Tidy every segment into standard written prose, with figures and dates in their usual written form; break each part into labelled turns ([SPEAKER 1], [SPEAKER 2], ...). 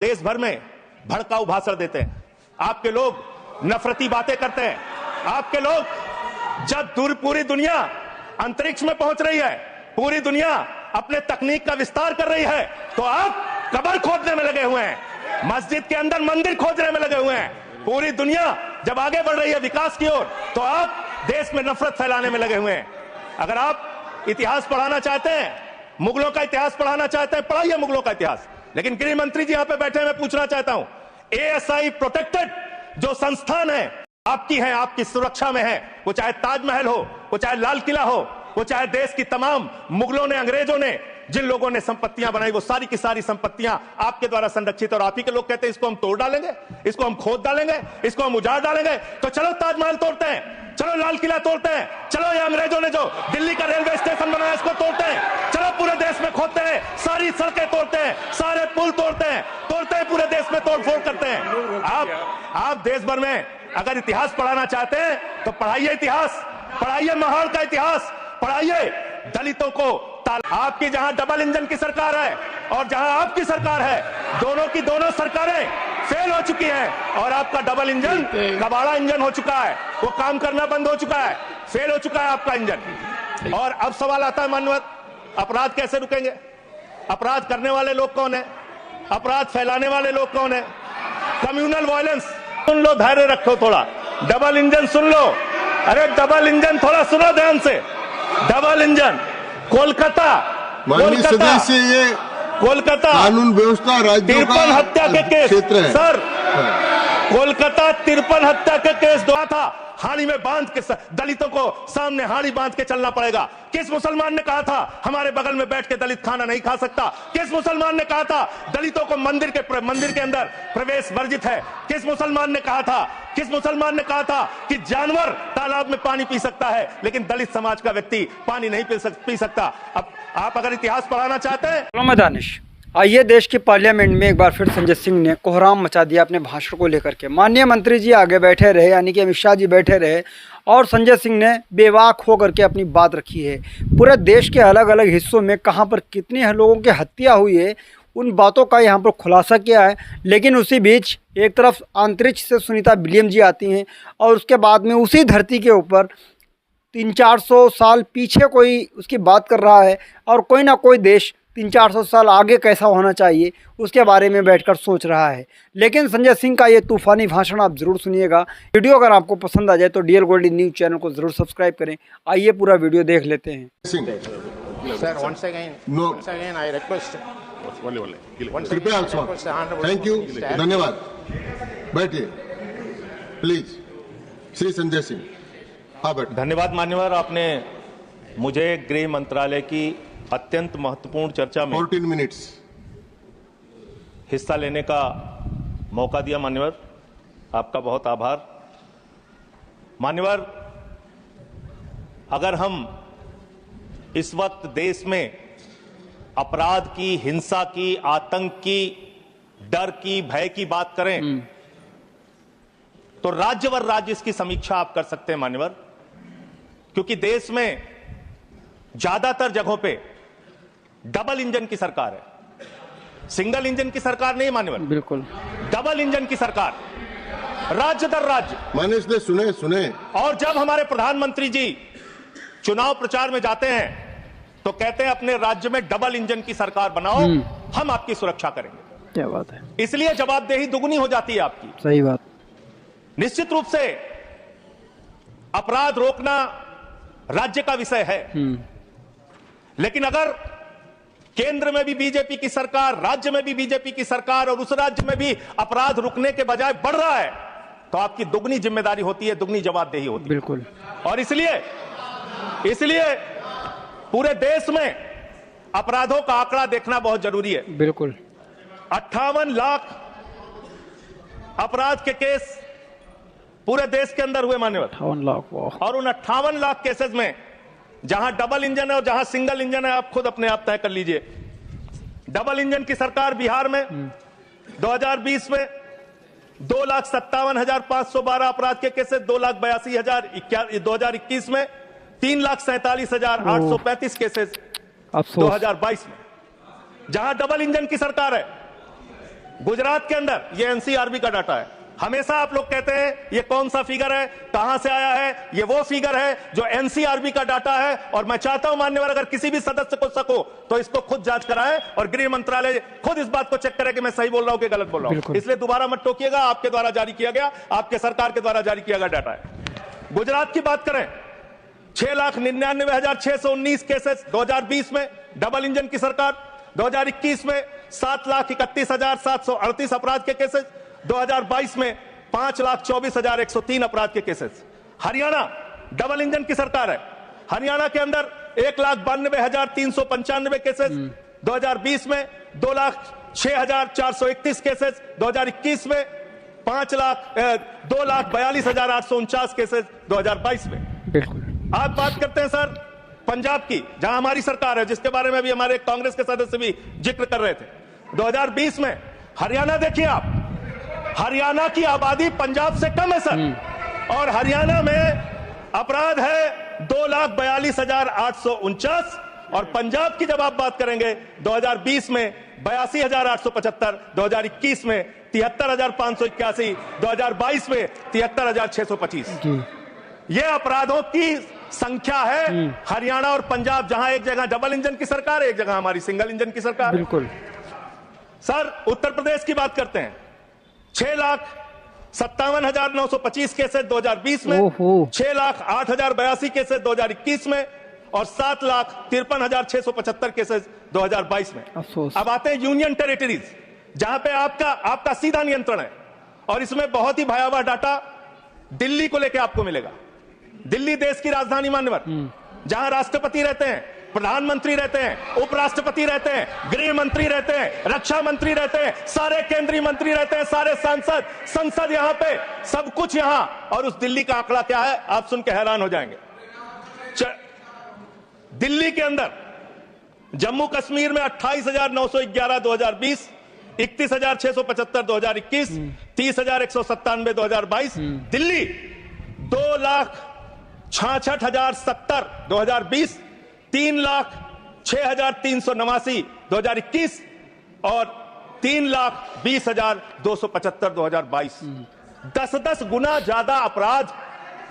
[SPEAKER 1] देश भर में भड़काऊ भाषण देते हैं, आपके लोग नफरती बातें करते हैं, आपके लोग जब पूरी दुनिया अंतरिक्ष में पहुंच रही है, पूरी दुनिया अपने तकनीक का विस्तार कर रही है, तो आप कब्र खोदने में लगे हुए हैं, मस्जिद के अंदर मंदिर खोदने में लगे हुए हैं। पूरी दुनिया जब आगे बढ़ रही है विकास की ओर, तो आप देश में नफरत फैलाने में लगे हुए हैं। अगर आप इतिहास पढ़ाना चाहते हैं, मुगलों का इतिहास पढ़ाना चाहते हैं, पढ़ाइए मुगलों का इतिहास। लेकिन गृह मंत्री जी यहां पे बैठे हैं, मैं पूछना चाहता हूं, एएसआई प्रोटेक्टेड जो संस्थान है आपकी है, आपकी सुरक्षा में है, वो चाहे ताजमहल हो, वो चाहे लाल किला हो, वो चाहे देश की तमाम मुगलों ने, अंग्रेजों ने जिन लोगों ने संपत्तियां बनाई, वो सारी की सारी संपत्तियां आपके द्वारा संरक्षित। और आप ही के लोग कहते हैं इसको हम तोड़ डालेंगे, इसको हम खोद डालेंगे, इसको हम उजाड़ डालेंगे। तो चलो ताजमहल तोड़ते हैं, चलो लाल किला तोड़ते हैं, चलो ये अंग्रेजों ने जो दिल्ली का रेलवे स्टेशन बनाया इसको तोड़ते हैं, चलो पूरे देश में खोदते हैं, सारी सड़कें तोड़ते हैं, सारे पुल तोड़ते हैं, पूरे देश में तोड़फोड़ करते हैं। आप देश भर में अगर इतिहास पढ़ाना चाहते हैं तो पढ़ाइए इतिहास, पढ़ाइए महाड़ का इतिहास, पढ़ाइए दलितों को। आपकी जहां डबल इंजन की सरकार है और जहां आपकी सरकार है, दोनों की दोनों सरकारें फेल हो चुकी हैं और आपका डबल इंजन कबाड़ा इंजन हो चुका है, वो काम करना बंद हो चुका है, फेल हो चुका है आपका इंजन। और अब सवाल आता है माननीय, अपराध कैसे रुकेंगे? अपराध करने वाले लोग कौन है? अपराध फैलाने वाले लोग कौन है? कम्युनल वायलेंस सुन लो, धैर्य रखो थोड़ा, डबल इंजन सुन लो, अरे डबल इंजन थोड़ा सुनो ध्यान से। डबल इंजन कोलकाता
[SPEAKER 2] ये
[SPEAKER 1] कोलकाता
[SPEAKER 2] कानून व्यवस्था राज्यों का
[SPEAKER 1] 53 हत्या के केस
[SPEAKER 2] क्षेत्र है
[SPEAKER 1] सर, कोलकाता 53 हत्या के केस दुआ था, हाड़ी में बांध के दलितों को सामने हाड़ी बांध के चलना पड़ेगा। किस मुसलमान ने कहा था हमारे बगल में बैठ के दलित खाना नहीं खा सकता? किस मुसलमान ने कहा था दलितों को मंदिर के अंदर प्रवेश वर्जित है? किस मुसलमान ने कहा था, किस मुसलमान ने कहा था कि जानवर तालाब में पानी पी सकता है लेकिन दलित समाज का व्यक्ति पानी नहीं पी सकता? अब आप अगर इतिहास पढ़ाना चाहते हैं।
[SPEAKER 3] दानिश, आइए देश की पार्लियामेंट में एक बार फिर संजय सिंह ने कोहराम मचा दिया अपने भाषण को लेकर के। माननीय मंत्री जी आगे बैठे रहे, यानी कि अमित शाह जी बैठे रहे, और संजय सिंह ने बेवाक होकर के अपनी बात रखी है। पूरे देश के अलग अलग हिस्सों में कहां पर कितनी लोगों की हत्या हुई है, उन बातों का यहाँ पर खुलासा किया है। लेकिन उसी बीच एक तरफ अंतरिक्ष से सुनीता विलियम जी आती हैं और उसके बाद में उसी धरती के ऊपर 300-400 साल पीछे कोई उसकी बात कर रहा है, और कोई ना कोई देश 300-400 साल आगे कैसा होना चाहिए उसके बारे में बैठकर सोच रहा है। लेकिन संजय सिंह का ये तूफ़ानी भाषण आप ज़रूर सुनिएगा। वीडियो अगर आपको पसंद आ जाए तो डीएल गोल्डी न्यूज़ चैनल को ज़रूर सब्सक्राइब करें। आइए पूरा वीडियो देख लेते हैं।
[SPEAKER 4] Sir, once again, I request.
[SPEAKER 2] Thank you, धन्यवाद। बैठिए प्लीज। श्री संजय सिंह, हाँ बैठ।
[SPEAKER 1] धन्यवाद मान्यवर, आपने मुझे गृह मंत्रालय की अत्यंत महत्वपूर्ण चर्चा में
[SPEAKER 2] 14 मिनट्स
[SPEAKER 1] हिस्सा लेने का मौका दिया। मान्यवर, आपका बहुत आभार। मान्यवर, अगर हम इस वक्त देश में अपराध की, हिंसा की, आतंक की, डर की, भय की बात करें तो राज्यवर राज्य इसकी समीक्षा आप कर सकते हैं मान्यवर, क्योंकि देश में ज्यादातर जगहों पे डबल इंजन की सरकार है, सिंगल इंजन की सरकार नहीं मान्यवर,
[SPEAKER 3] बिल्कुल
[SPEAKER 1] डबल इंजन की सरकार, राज्य दर राज्य।
[SPEAKER 2] मैंने इसलिए सुने।
[SPEAKER 1] और जब हमारे प्रधानमंत्री जी चुनाव प्रचार में जाते हैं तो कहते हैं अपने राज्य में डबल इंजन की सरकार बनाओ, हम आपकी सुरक्षा करेंगे।
[SPEAKER 3] क्या बात है,
[SPEAKER 1] इसलिए जवाबदेही दुगनी हो जाती है आपकी।
[SPEAKER 3] सही बात।
[SPEAKER 1] निश्चित रूप से अपराध रोकना राज्य का विषय है, लेकिन अगर केंद्र में भी बीजेपी की सरकार, राज्य में भी बीजेपी की सरकार, और उस राज्य में भी अपराध रुकने के बजाय बढ़ रहा है तो आपकी दुगनी जिम्मेदारी होती है, दुगनी जवाबदेही होती है।
[SPEAKER 3] बिल्कुल।
[SPEAKER 1] और इसलिए पूरे देश में अपराधों का आंकड़ा देखना बहुत जरूरी है।
[SPEAKER 3] बिल्कुल।
[SPEAKER 1] 58 लाख अपराध के केस पूरे देश के अंदर हुए मान्यवर,
[SPEAKER 3] 58 लाख।
[SPEAKER 1] और उन 58 लाख केसेस में जहां डबल इंजन है और जहां सिंगल इंजन है, आप खुद अपने आप तय कर लीजिए। डबल इंजन की सरकार बिहार में 2020 में 2,57,512 अपराध के केसेस, 2,82,000। 2021 में 3,47,835 केसेस 2022 में। जहां डबल इंजन की सरकार है गुजरात के अंदर, ये एनसीआरबी का डाटा है, हमेशा आप लोग कहते हैं ये कौन सा फिगर है, कहां से आया है, ये वो फिगर है जो एनसीआरबी का डाटा है। और मैं चाहता हूं मान्यवर, अगर किसी भी सदस्य को सको तो इसको खुद जांच कराएं और गृह मंत्रालय खुद इस बात को चेक करे कि मैं सही बोल रहा हूं कि गलत बोल रहा हूं। इसलिए दोबारा मत टोकिएगा, आपके द्वारा जारी किया गया, आपके सरकार के द्वारा जारी किया गया डाटा है। गुजरात की बात करें, 6,99,619 केसेस 2020 में, डबल इंजन की सरकार। 2021 में 7,31,738 अपराध के केसेस। 2022 में 5,24,103 अपराध के केसेस। हरियाणा डबल इंजन की सरकार है, हरियाणा के अंदर 1,92,395 केसेस। 2020 में 2,06,431 केसेस। 2021 में 2,42,849 केसेस 2022 में।
[SPEAKER 3] बिल्कुल।
[SPEAKER 1] आप बात करते हैं सर पंजाब की, जहां हमारी सरकार है, जिसके बारे में भी हमारे कांग्रेस के सदस्य भी जिक्र कर रहे थे। 2020 में हरियाणा देखिए आप, हरियाणा की आबादी पंजाब से कम है सर, और हरियाणा में अपराध है 2,42,849। और पंजाब की जब आप बात करेंगे 2020 में 82,875, 2021 में 73,581, 2022 में 73,625। ये अपराधों की संख्या है हरियाणा और पंजाब, जहां एक जगह डबल इंजन की सरकार है, एक जगह हमारी सिंगल इंजन की सरकार।
[SPEAKER 3] बिल्कुल
[SPEAKER 1] सर उत्तर प्रदेश की बात करते हैं, 6,57,925 केसेस 2020 में, 6,08,082 केसेस 2021 में, और 7,53,675 केसेस 2022 में। अब आते हैं यूनियन टेरिटरीज, जहां पे आपका सीधा नियंत्रण है, और इसमें बहुत ही भयावह डाटा दिल्ली को लेकर आपको मिलेगा। दिल्ली देश की राजधानी मान्यवर, जहां राष्ट्रपति रहते हैं, प्रधानमंत्री रहते हैं, उपराष्ट्रपति रहते हैं, गृह मंत्री रहते हैं, रक्षा मंत्री रहते हैं, सारे केंद्रीय मंत्री रहते हैं, सारे सांसद, संसद यहां पे, सब कुछ यहां। और उस दिल्ली का आंकड़ा क्या है, आप सुन के हैरान हो जाएंगे। दिल्ली के अंदर जम्मू कश्मीर में 28,911 2020, 31,675 2021, 30,197 2022। दिल्ली 2,66,070 2020, 3,06,389 2021, और 3,20,275 2022। 10-10 गुना ज्यादा अपराध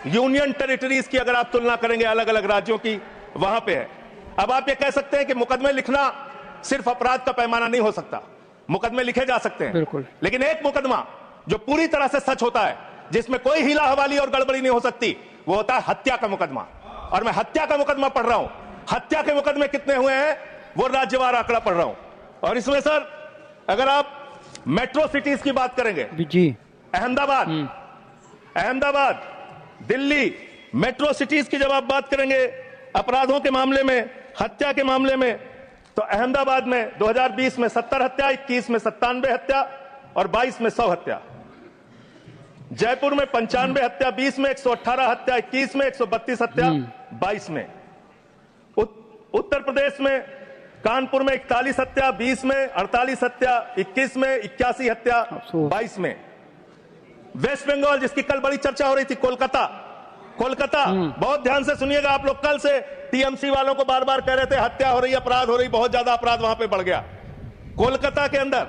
[SPEAKER 1] यूनियन टेरिटरीज की अगर आप तुलना करेंगे अलग अलग राज्यों की, वहां पे है। अब आप ये कह सकते हैं कि मुकदमे लिखना सिर्फ अपराध का पैमाना नहीं हो सकता, मुकदमे लिखे जा सकते हैं,
[SPEAKER 3] बिल्कुल।
[SPEAKER 1] लेकिन एक मुकदमा जो पूरी तरह से सच होता है, जिसमें कोई हीला हवाली और गड़बड़ी नहीं हो सकती, वो होता है हत्या का मुकदमा। और मैं हत्या का मुकदमा पढ़ रहा हूं, हत्या के मुकदमे कितने हुए हैं वो राज्यवार आंकड़ा पढ़ रहा हूं। और इसमें सर अगर आप मेट्रो सिटीज की बात करेंगे
[SPEAKER 3] जी,
[SPEAKER 1] अहमदाबाद, दिल्ली, मेट्रो सिटीज की जब आप बात करेंगे अपराधों के मामले में, हत्या के मामले में, तो अहमदाबाद में 2020 में 70 हत्या, 21 में 97 हत्या, और 22 में 100 हत्या। जयपुर में 95 हत्या, 20 में 118 हत्या, 21 में 132 हत्या, 22 में। उत्तर प्रदेश में कानपुर में 41 हत्या, 20 में 48 हत्या, 21 में 81 हत्या, 22 में। वेस्ट बंगाल, जिसकी कल बड़ी चर्चा हो रही थी, कोलकाता, बहुत ध्यान से सुनिएगा आप लोग। कल से टीएमसी वालों को बार बार कह रहे थे हत्या हो रही, अपराध हो रही, बहुत ज्यादा अपराध वहां पे बढ़ गया। कोलकाता के अंदर,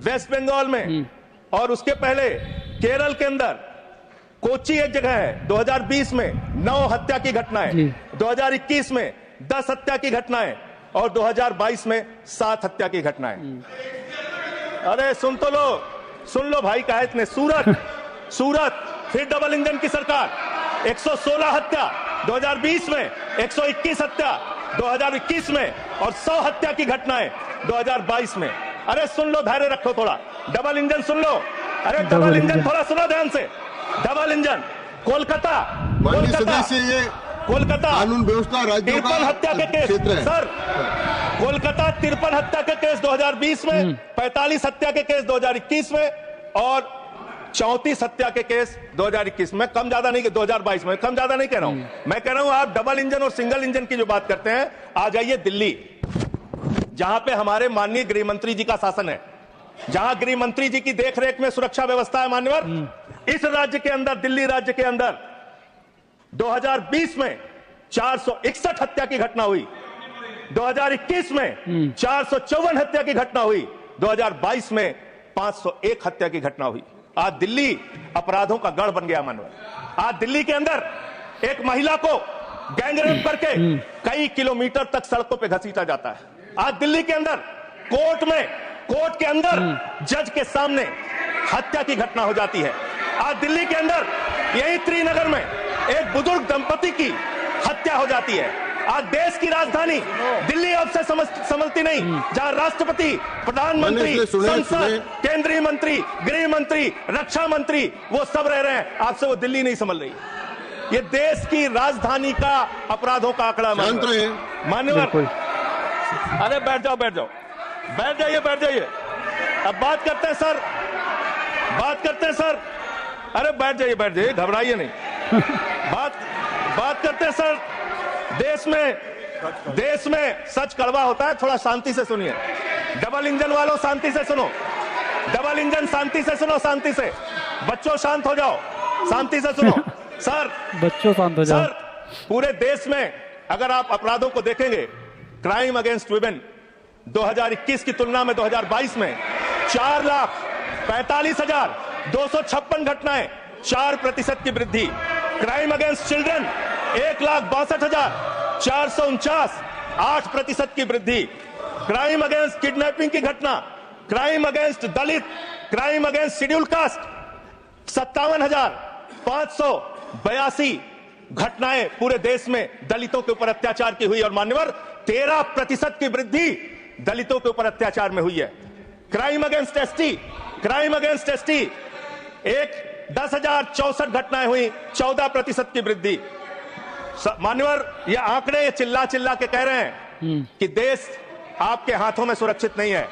[SPEAKER 1] वेस्ट बंगाल में, और उसके पहले केरल के अंदर कोची एक जगह है, 2020 में 9 हत्या की घटनाएं, 2021 में 10 हत्या की घटनाएं, और 2022 में 7 हत्या की घटनाएं। अरे सुन लो भाई, कहा इतने। सूरत फिर डबल इंजन की सरकार, 116 हत्या 2020 में, 121 हत्या 2021 में, और 100 हत्या की घटनाएं 2022 में। अरे सुन लो, धैर्य रखो थोड़ा, डबल इंजन सुन लो, अरे डबल इंजन थोड़ा सुनो ध्यान से। डबल इंजन, कोलकाता
[SPEAKER 2] कानून व्यवस्था राज्यों का
[SPEAKER 1] 53 हत्या के केस सर, कोलकाता 53 हत्या के केस 2020 में, 45 हत्या के केस 2021 में, और 34 हत्या के केस 2021 में। कम ज्यादा नहीं, 2022 में कम ज्यादा नहीं कह रहा हूं, मैं कह रहा हूं आप डबल इंजन और सिंगल इंजन की जो बात करते हैं, आ जाइए दिल्ली, जहां पे हमारे माननीय गृह मंत्री जी का शासन है, जहां गृह मंत्री जी की देखरेख में सुरक्षा व्यवस्था है मान्यवर। इस राज्य के अंदर, दिल्ली राज्य के अंदर 2020 में 461 हत्या की घटना हुई, 2021 में 454 हत्या की घटना हुई, 2022 में 501 हत्या की घटना हुई। आज दिल्ली अपराधों का गढ़ बन गया मनोहर। आज दिल्ली के अंदर एक महिला को गैंगरेप करके कई किलोमीटर तक सड़कों पे घसीटा जाता है। आज दिल्ली के अंदर कोर्ट के अंदर जज के सामने हत्या की घटना हो जाती है। आज दिल्ली के अंदर यही त्रिनगर में एक बुजुर्ग दंपति की हत्या हो जाती है। आज देश की राजधानी दिल्ली अब से समझती नहीं, जहां राष्ट्रपति, प्रधानमंत्री, संसद, केंद्रीय मंत्री, गृह मंत्री, रक्षा मंत्री वो सब रह रहे हैं, आपसे वो दिल्ली नहीं समझ रही। ये देश की राजधानी का अपराधों का आंकड़ा मान्यवर। अरे बैठ जाइए। अब बात करते हैं सर, अरे बैठ जाइए, घबराइए नहीं। बात करते हैं सर। देश में सच कड़वा होता है, थोड़ा शांति से सुनिए। डबल इंजन वालों शांति से सुनो, डबल इंजन शांति से सुनो, शांति से। बच्चों शांत हो जाओ, शांति से सुनो। सर
[SPEAKER 3] बच्चों शांत हो जाओ।
[SPEAKER 1] सर पूरे देश में अगर आप अपराधों को देखेंगे, क्राइम अगेंस्ट वुमेन 2021 की तुलना में 2022 में 4,45,256 घटनाएं, 4% की वृद्धि। क्राइम अगेंस्ट चिल्ड्रन 1,62,449, 8% की वृद्धि। क्राइम अगेंस्ट किडनैपिंग की घटना, क्राइम अगेंस्ट दलित, क्राइम अगेंस्ट शेड्यूल कास्ट 57,582 घटनाएं पूरे देश में दलितों के ऊपर अत्याचार की हुई। और मान्यवर 13% की वृद्धि दलितों के ऊपर अत्याचार में हुई है। क्राइम अगेंस्ट एसटी 10,064 घटनाएं हुई, 14% की वृद्धि। मान्यवर ये आंकड़े चिल्ला के कह रहे हैं कि देश आपके हाथों में सुरक्षित नहीं है।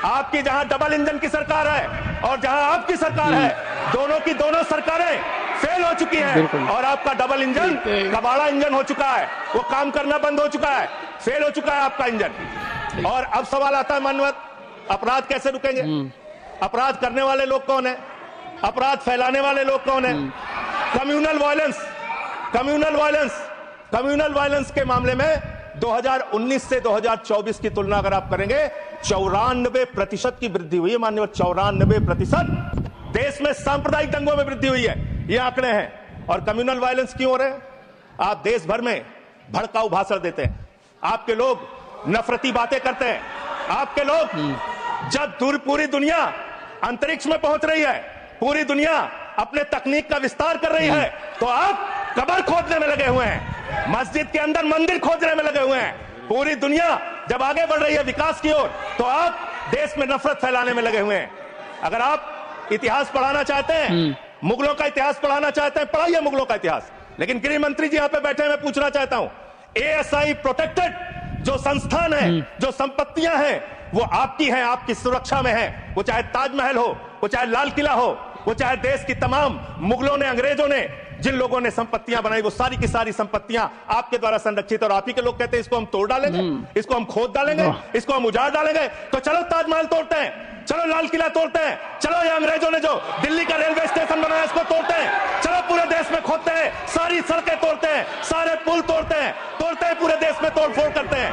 [SPEAKER 1] आपकी जहां डबल इंजन की सरकार है और जहां आपकी सरकार है, दोनों की दोनों सरकारें फेल हो चुकी हैं। और आपका डबल इंजन कबाड़ा इंजन हो चुका है, वो काम करना बंद हो चुका है, फेल हो चुका है आपका इंजन। और अब सवाल आता है मानवत, अपराध कैसे रुकेंगे? अपराध करने वाले लोग कौन है? अपराध फैलाने वाले लोग कौन है? कम्युनल वायलेंस के मामले में 2019 से 2024 की तुलना अगर आप करेंगे, 94% की वृद्धि हुई है माननीय। 94% देश में सांप्रदायिक दंगों में वृद्धि हुई है, ये आंकड़े हैं। और कम्युनल वायलेंस क्यों हो रहे हैं? आप देश भर में भड़काऊ भाषण देते हैं, आपके लोग नफरती बातें करते हैं, आपके लोग जब पूरी दुनिया अंतरिक्ष में पहुंच रही है, पूरी दुनिया अपने तकनीक का विस्तार कर रही है, तो आप कब्र खोदने में लगे हुए हैं, मस्जिद के अंदर मंदिर खोदने में लगे हुए हैं। पूरी दुनिया जब आगे बढ़ रही है विकास की ओर, तो आप देश में नफरत फैलाने में लगे हुए हैं। अगर आप इतिहास पढ़ाना चाहते हैं, मुगलों का इतिहास पढ़ाना चाहते हैं, पढ़ाइए मुगलों का इतिहास। लेकिन गृह मंत्री जी यहां पे बैठे, मैं पूछना चाहता हूं, ASI प्रोटेक्टेड जो संस्थान है, जो संपत्तियां हैं, वो आपकी हैं, आपकी सुरक्षा में है। वो चाहे ताजमहल हो, वो चाहे लाल किला हो, वो चाहे देश की तमाम मुगलों ने, अंग्रेजों ने जिन लोगों ने संपत्तियां बनाई, वो सारी की सारी संपत्तियां आपके द्वारा संरक्षित। और आप ही के लोग कहते हैं इसको हम तोड़ डालेंगे, इसको हम खोद डालेंगे, इसको हम उजाड़ डालेंगे। तो चलो ताजमहल तोड़ते हैं, चलो लाल किला तोड़ते हैं, चलो ये अंग्रेजों ने जो दिल्ली का रेलवे स्टेशन बनाया इसको तोड़ते हैं, चलो पूरे देश में खोदते हैं, सारी सड़कें तोड़ते हैं, सारे पुल तोड़ते हैं, पूरे देश में तोड़फोड़ करते हैं।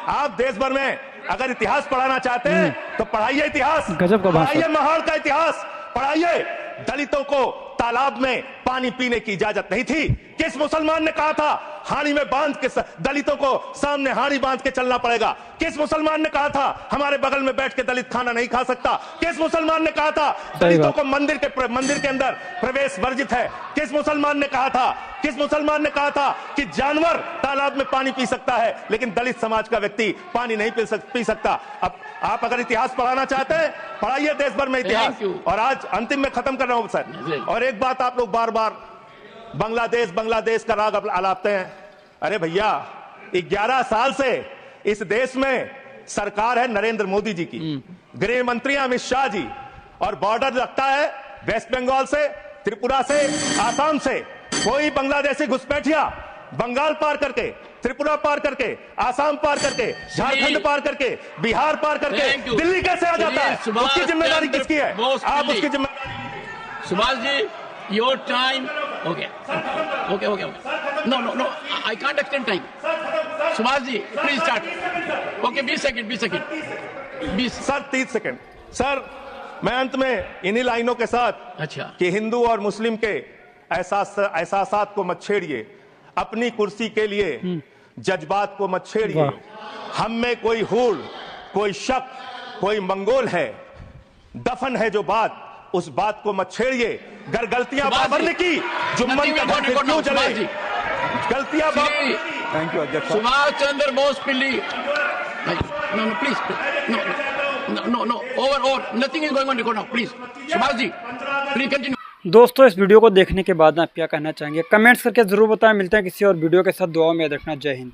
[SPEAKER 1] आप देश भर में अगर इतिहास पढ़ाना चाहते हैं तो पढ़ाइए इतिहास, पढ़ाइए महाड़ का इतिहास, पढ़ाइए। दलितों को तालाब में पानी पीने की इजाजत नहीं थी। किस मुसलमान ने कहा था हाड़ी में बांध के दलितों को सामने हाड़ी बांध के चलना पड़ेगा? किस मुसलमान ने कहा था हमारे बगल में बैठ के दलित खाना नहीं खा सकता? किस मुसलमान ने कहा था दलितों को मंदिर के अंदर प्रवेश वर्जित है? किस मुसलमान ने कहा था कि जानवर तालाब में पानी पी सकता है, लेकिन दलित समाज का व्यक्ति पानी नहीं पी सकता? अब आप अगर इतिहास पढ़ाना चाहते हैं, पढ़ाइए देश भर में इतिहास। और आज अंतिम में खत्म कर रहा हूं सर, और एक बात आप लोग बार बार बांग्लादेश का राग अलापते हैं। अरे भैया, 11 साल से इस देश में सरकार है नरेंद्र मोदी जी की, गृह मंत्री अमित शाह जी, और बॉर्डर लगता है वेस्ट बंगाल से, त्रिपुरा से, आसाम से। कोई बांग्लादेशी घुसपैठिया बंगाल पार करके, त्रिपुरा पार करके, आसाम पार करके, झारखंड पार करके, बिहार पार करके दिल्ली कैसे आ जाता है? उसकी जिम्मेदारी किसकी है? आप उसकी जिम्मेदारी।
[SPEAKER 5] Subhash ji, your time. Okay. No. I can't extend time. Subhash ji, please start. Okay, 20 seconds. 20.
[SPEAKER 1] Sir 30 second. Sir मैं अंत में इन्हीं लाइनों के साथ
[SPEAKER 5] अच्छा।
[SPEAKER 1] कि हिंदू और मुस्लिम के एहसासात को मत छेड़िए, अपनी कुर्सी के लिए जज्बात को मत छेड़िए। हम में कोई हूड़, कोई शक, कोई मंगोल है, दफन है जो बात, उस बात को मत छेड़िए। गर गलतियां बाबर ने की, जुम्मन का घर फिर क्यों जले? गलतियां
[SPEAKER 3] थैंक यू अध्यक्ष।
[SPEAKER 5] सुभाष चंद्र बोस पिल्ली, no, please, no, over, nothing is going on record now, please. Subhash ji, please continue.
[SPEAKER 3] दोस्तों इस वीडियो को देखने के बाद आप क्या कहना चाहेंगे कमेंट्स करके जरूर बताएं। मिलते हैं किसी और वीडियो के साथ। दुआ में याद रखना। जय हिंद।